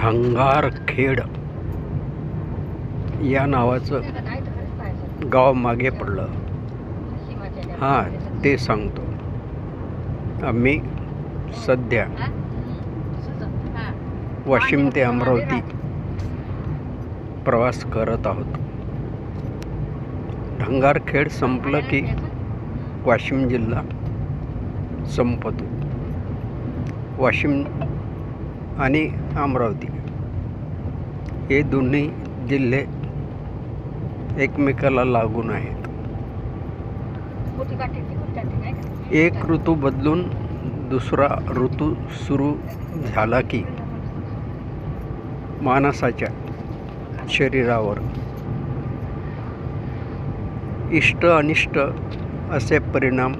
ढंगारखेड या नावाचं गाव मागे पडलं. हां, ते सांगतो. आम्ही सध्या वाशिम ते अमरावती प्रवास करत आहोत. ढंगारखेड संपलं की वाशिम जिल्हा संपतो. वाशिम आणि अमरावती हे दोन्ही जिल्हे एकमेकाला लागून आहेत. एक ऋतू बदलून दुसरा ऋतू सुरू झाला की माणसाच्या शरीरावर इष्ट अनिष्ट असे परिणाम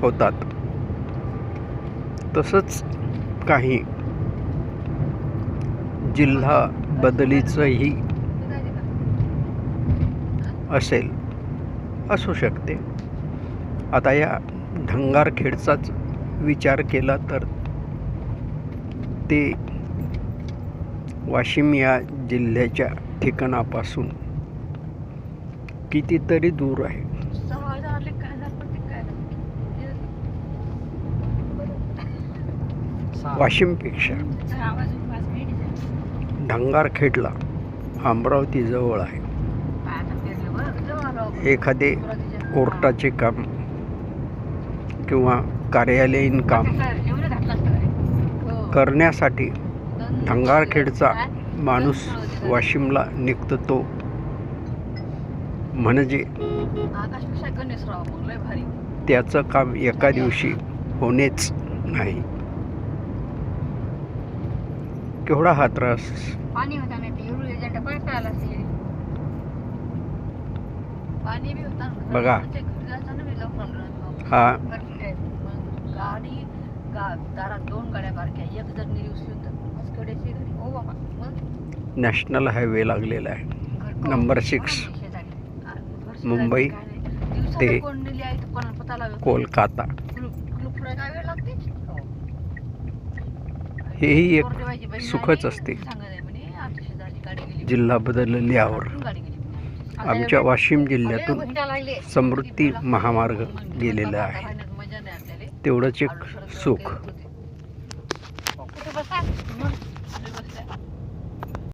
होतात. तसंच काही जिल्हा बदलीचंही असू शकते. आता या ढंगारखेडचाच विचार केला तर ते वाशिम या जिल्ह्याच्या ठिकाणापासून कितीतरी दूर आहे. वाशिमपेक्षा ढंगारखेडला अमरावती जवळ आहे. एखादे कोर्टाचे काम किंवा कार्यालयीन काम करण्यासाठी ढंगारखेडचा माणूस वाशिमला निघतो, म्हणजे त्याचं काम एका दिवशी होणेच नाही. केवढा हा त्रास. बघा, हा नॅशनल हायवे लागलेला आहे. नंबर 6 मुंबई ते कोलकाता. हेही एक सुखच असते जिल्हा बदलल्यावर. आमच्या वाशिम जिल्ह्यातून समृद्धी महामार्ग गेलेला आहे, तेवढंच एक सुख.